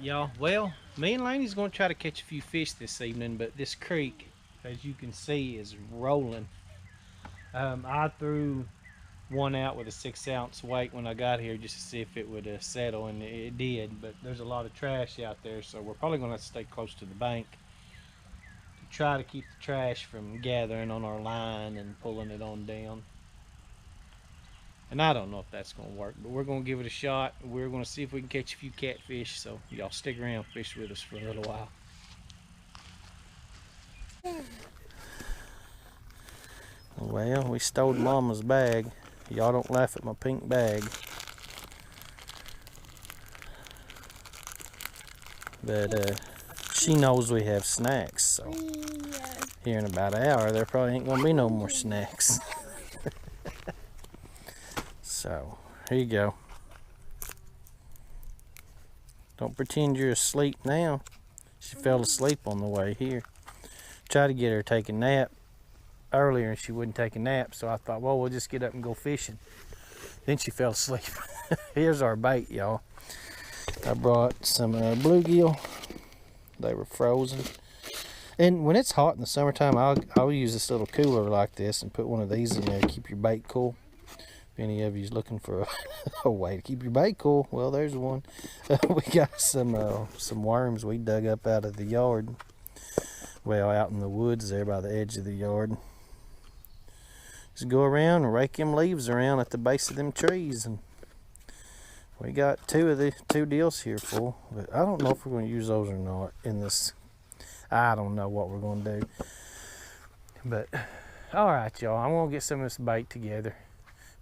y'all. Well, me and Laney's going to try to catch a few fish this evening, but this creek, as you can see, is rolling. I threw one out with a 6-ounce weight when I got here just to see if it would settle, and it did, but there's a lot of trash out there, so we're probably going to have to stay close to the bank to try to keep the trash from gathering on our line and pulling it on down. And I don't know if that's going to work, but we're going to give it a shot. We're going to see if we can catch a few catfish, so y'all stick around, fish with us for a little while. Well, we stole Mama's bag. Y'all don't laugh at my pink bag. But she knows we have snacks, so here in about an hour there probably ain't gonna be no more snacks. So, here you go. Don't pretend you're asleep now. She fell asleep on the way here. Tried to get her to take a nap earlier and she wouldn't take a nap, so I thought, well, we'll just get up and go fishing. Then she fell asleep. Here's our bait, y'all. I brought some bluegill. They were frozen. And when it's hot in the summertime, I'll use this little cooler like this and put one of these in there to keep your bait cool. If any of you's looking for a way to keep your bait cool, well, there's one. We got some worms we dug up out of the yard. Well, out in the woods there by the edge of the yard. Just go around and rake them leaves around at the base of them trees, and we got two deals here full. But I don't know if we're going to use those or not in this. I don't know what we're going to do. But all right, y'all, I'm going to get some of this bait together.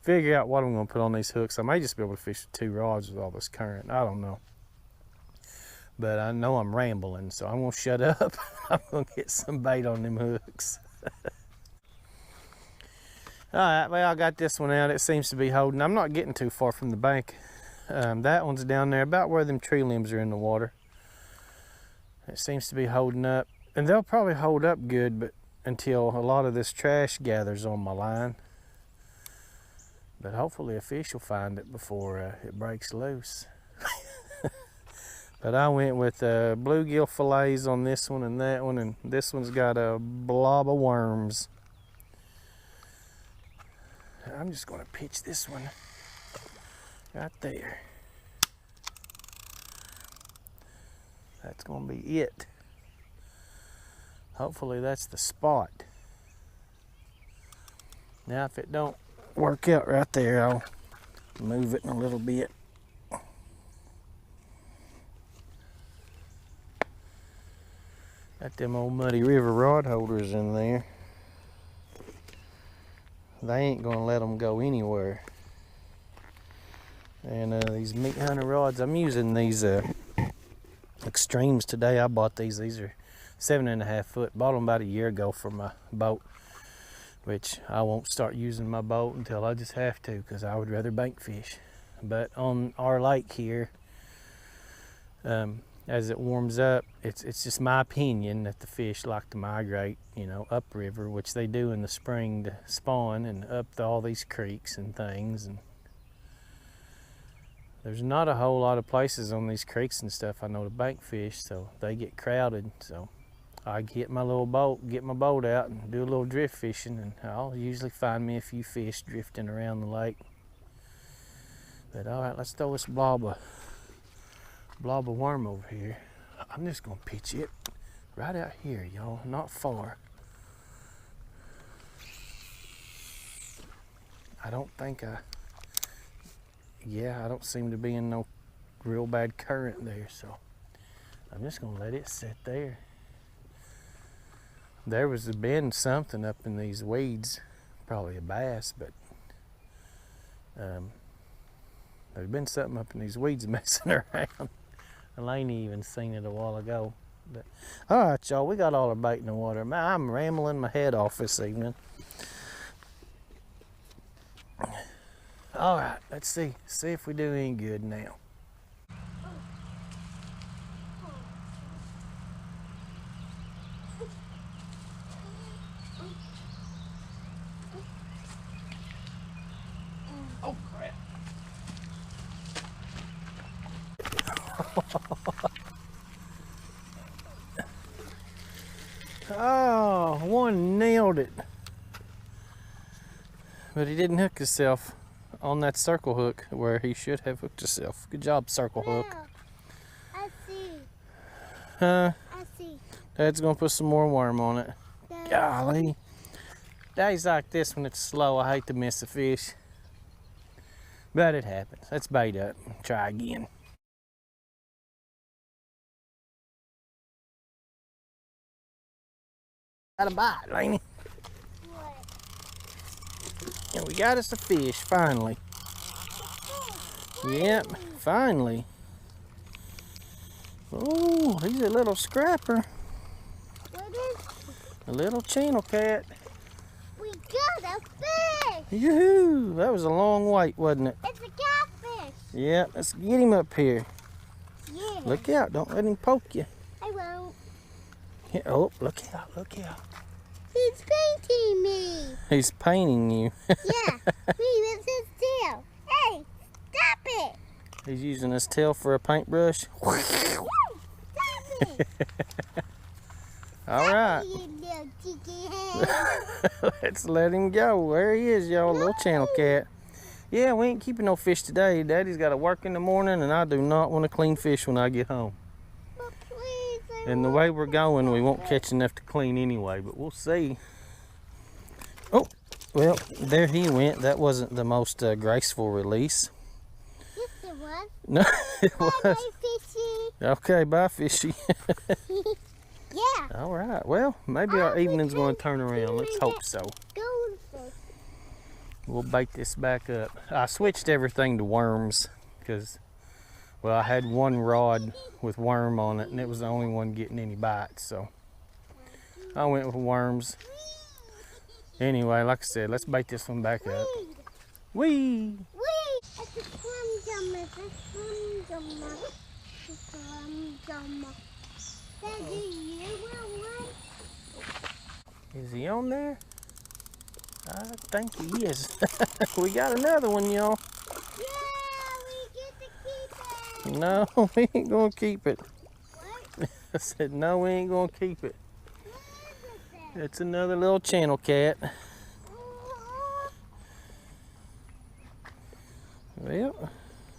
Figure out what I'm going to put on these hooks. I may just be able to fish with 2 rods with all this current. I don't know. But I know I'm rambling, so I'm going to shut up. I'm going to get some bait on them hooks. All right, well, I got this one out. It seems to be holding. I'm not getting too far from the bank. That one's down there about where them tree limbs are in the water. It seems to be holding up. And they'll probably hold up good, but until a lot of this trash gathers on my line. But hopefully a fish will find it before it breaks loose. But I went with bluegill fillets on this one and that one, and this one's got a blob of worms. I'm just going to pitch this one right there. That's going to be it. Hopefully that's the spot. Now if it don't work out right there, I'll move it in a little bit. Got them old Muddy River rod holders in there. They ain't gonna let them go anywhere. And these meat hunter rods, I'm using these extremes today. I bought these. These are 7.5 foot. Bought them about a year ago for my boat, which I won't start using my boat until I just have to, because I would rather bank fish. But on our lake here, as it warms up, it's just my opinion that the fish like to migrate, you know, upriver, which they do in the spring to spawn, and up to all these creeks and things. And there's not a whole lot of places on these creeks and stuff I know to bank fish, so they get crowded. So I get my little boat, get my boat out and do a little drift fishing, and I'll usually find me a few fish drifting around the lake. But all right, let's throw this blob of worm over here. I'm just gonna pitch it right out here, y'all, not far. I don't seem to be in no real bad current there, so I'm just gonna let it sit there. There was been something up in these weeds, probably a bass, but there's been something up in these weeds messing around. Laney even seen it a while ago. But all right, y'all, we got all our bait in the water. Man, I'm rambling my head off this evening. All right, let's see if we do any good now. Oh crap. one nailed it. But he didn't hook himself on that circle hook where he should have hooked himself. Good job, circle hook. I see. Huh? I see. Dad's gonna put some more worm on it. Dad. Golly. Days like this when it's slow, I hate to miss a fish. But it happens. Let's bait up. Try again. Got a bite, Laney. What? And we got us a fish, finally. Yep, finally. Oh, he's a little scrapper. What is? A little channel cat. We got a fish. Yoo-hoo! That was a long wait, wasn't it? It's a catfish. Yeah, let's get him up here. Yeah. Look out, don't let him poke you. I won't. Yeah, oh, look out, look out. He's painting me. He's painting you. Yeah. With his tail. Hey, stop it. He's using his tail for a paintbrush. Stop it. All right. You little cheeky head. Let's let him go. There he is, y'all, little channel cat. Yeah, we ain't keeping no fish today. Daddy's got to work in the morning, and I do not want to clean fish when I get home. But please, And the way we're going, we won't catch enough to clean anyway, but we'll see. Oh, well, there he went. That wasn't the most graceful release. Yes, it was. No, it Bye, was. fishy. Okay, bye, fishy. Yeah. All right, well, maybe our evening's going to turn around. Let's hope so. Goldfish. We'll bait this back up. I switched everything to worms because, well, I had one rod with worm on it, and it was the only one getting any bites, so I went with worms. Anyway, like I said, let's bait this one back up. Whee! It's a swim jumper. It's a swim jumper. It's a swim jumper. Daddy, you want one? Is he on there? I think he is. We got another one, y'all. Yeah, we get to keep it. No, we ain't gonna keep it. What? I said, no, we ain't gonna keep it. What is it? It's another little channel cat. Well,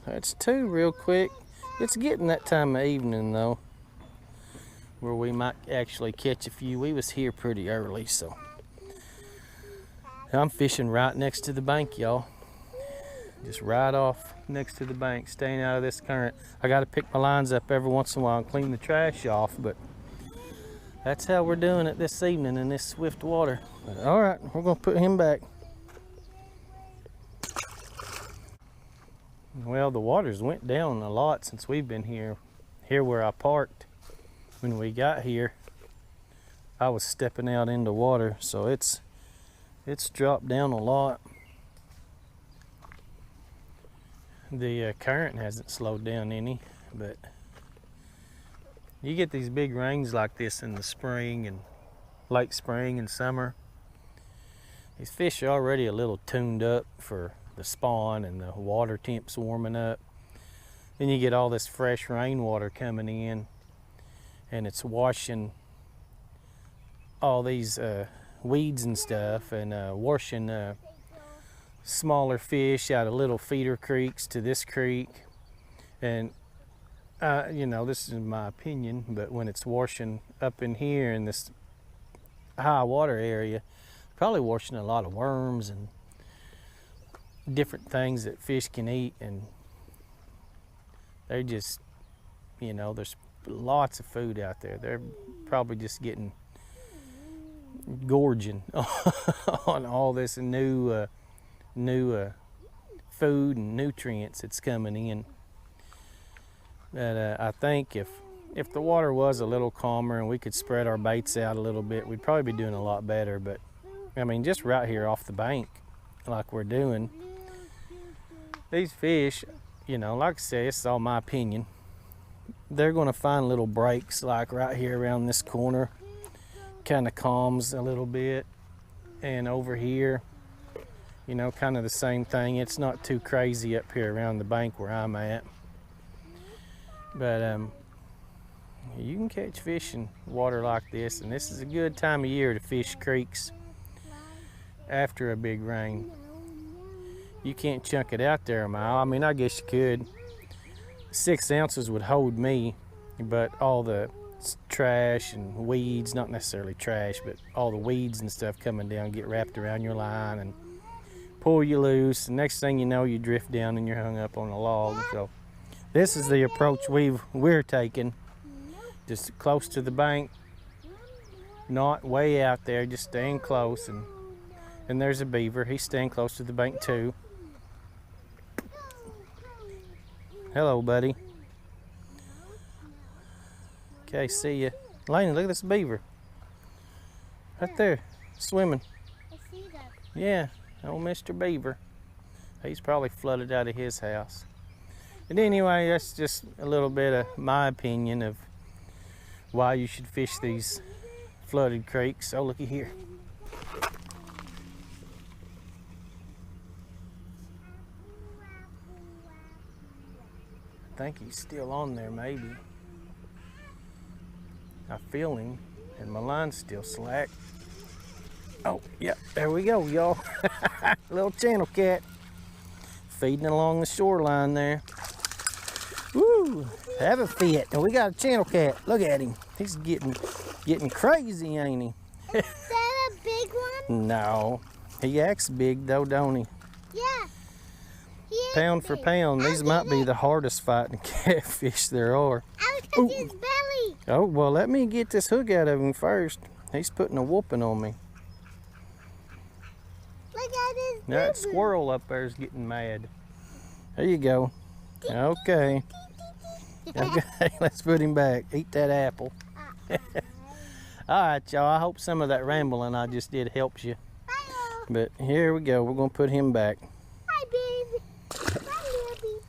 that's two real quick. It's getting that time of evening though, where we might actually catch a few. We was here pretty early, so. I'm fishing right next to the bank, y'all. Just right off next to the bank, staying out of this current. I gotta pick my lines up every once in a while and clean the trash off, but that's how we're doing it this evening in this swift water. But, all right, we're gonna put him back. Well, the water's went down a lot since we've been here. Here where I parked when we got here, I was stepping out into water, so it's dropped down a lot. The current hasn't slowed down any, but you get these big rains like this in the spring and late spring and summer. These fish are already a little tuned up for the spawn and the water temps warming up. Then you get all this fresh rainwater coming in, and it's washing all these weeds and stuff, and washing smaller fish out of little feeder creeks to this creek. And you know, this is my opinion, but when it's washing up in here in this high water area, probably washing a lot of worms and different things that fish can eat, and they're just, you know, there's lots of food out there. They're probably just getting gorging on all this new food and nutrients that's coming in. But I think if the water was a little calmer and we could spread our baits out a little bit, we'd probably be doing a lot better. But I mean, just right here off the bank like we're doing, these fish, you know, like I say, it's all my opinion, they're going to find little breaks like right here around this corner. Kind of calms a little bit, and over here, you know, kind of the same thing. It's not too crazy up here around the bank where I'm at, but You can catch fish in water like this, and this is a good time of year to fish creeks after a big rain. You can't chunk it out there a mile. I mean, I guess you could. 6 ounces would hold me, but all the trash and weeds, not necessarily trash, but all the weeds and stuff coming down get wrapped around your line and pull you loose. The next thing you know, you drift down and you're hung up on a log. So this is the approach we're taking, just close to the bank, not way out there, just staying close. And there's a beaver. He's staying close to the bank too. Hello, buddy. Okay, see ya. Lainey, look at this beaver. Right there, swimming. I see that. Yeah, old Mr. Beaver. He's probably flooded out of his house. But anyway, that's just a little bit of my opinion of why you should fish these flooded creeks. Oh, looky here. I think he's still on there, maybe. I feel him, and my line's still slack. Oh, yeah, there we go, y'all. Little channel cat feeding along the shoreline there. Woo, have a fit. And we got a channel cat. Look at him. He's getting crazy, ain't he? Is that a big one? No, he acts big though, don't he? Yeah. He is Pound for big. pound, these I'll might get be it. the hardest fighting catfish there are. I'll touch his belly. Oh, well, let me get this hook out of him first. He's putting a whooping on me. Look at his That boo-boo. squirrel up there is getting mad. There you go. Okay. Okay, let's put him back. Eat that apple. All right, y'all. I hope some of that rambling I just did helps you. Bye, But here we go. We're going to put him back. baby. Bye, baby.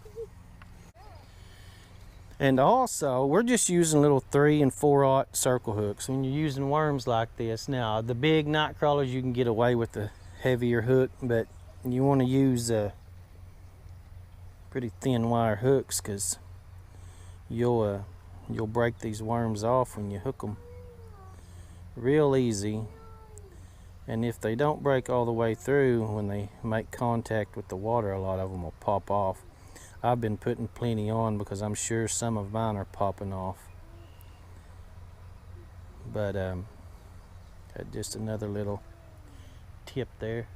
And also, we're just using little 3 and 4/0 circle hooks when you're using worms like this. Now, the big night crawlers, you can get away with the heavier hook, but you want to use pretty thin wire hooks because you'll break these worms off when you hook them real easy. And if they don't break all the way through, when they make contact with the water, a lot of them will pop off. I've been putting plenty on because I'm sure some of mine are popping off. But just another little tip there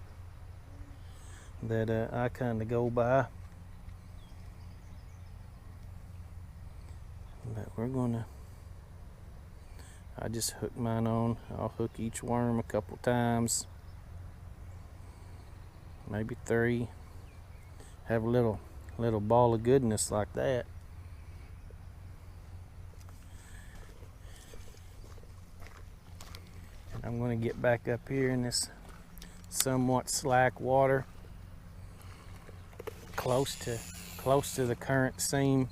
that I kind of go by. But we're gonna, I just hook mine on. I'll hook each worm a couple times, maybe 3. Have a little ball of goodness like that. And I'm going to get back up here in this somewhat slack water, close to the current seam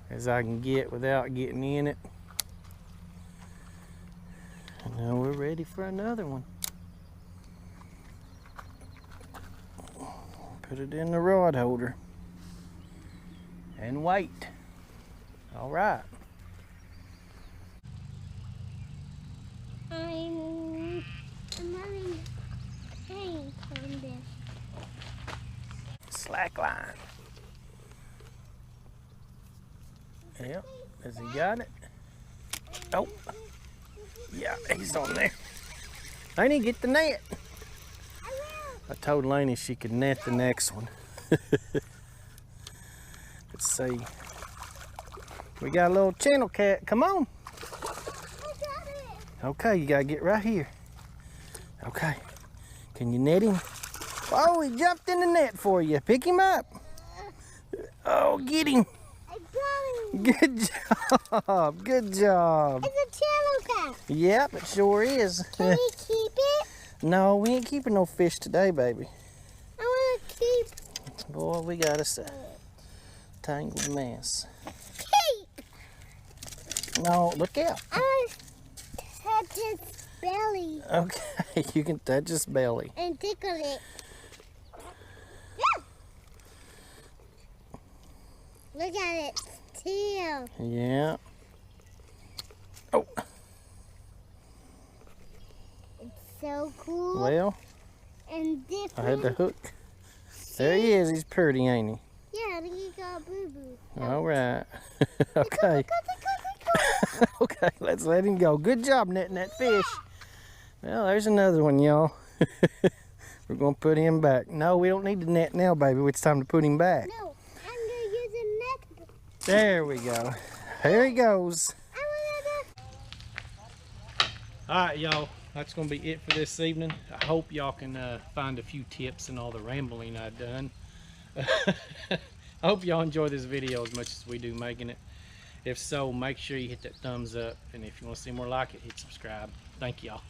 as I can get without getting in it. And now we're ready for another one. Put it in the rod holder and wait. All right. I'm having pain from this. Slack line. Yep. Has he got it? Oh. Yeah, he's on there. Lainey, get the net. I told Lainey she could net the next one. Let's see. We got a little channel cat. Come on. I got it. Okay, you gotta get right here. Okay. Can you net him? Oh, he jumped in the net for you. Pick him up. Oh, get him. I got him. Good job. Good job. It's a channel cat. Yep, it sure is. Can we keep it? No, we ain't keeping no fish today, baby. I want to keep Boy, we got us a tangled mess. keep. No, look out. I want to touch his belly Okay, you can touch his belly. and tickle it. Yeah. Look at its tail. Yeah. Oh. It's so cool. Well, And different. I had the hook. There he is. He's pretty, ain't he? Yeah, he got boo-boo. All right. Okay. Okay, let's let him go. Good job netting that fish. Well, there's another one, y'all. We're going to put him back. No, we don't need the net now, baby. It's time to put him back. No, I'm going to use a net. There we go. There he goes. All right, y'all. That's going to be it for this evening. I hope y'all can find a few tips in all the rambling I've done. I hope y'all enjoy this video as much as we do making it. If so, make sure you hit that thumbs up. And if you want to see more like it, hit subscribe. Thank y'all.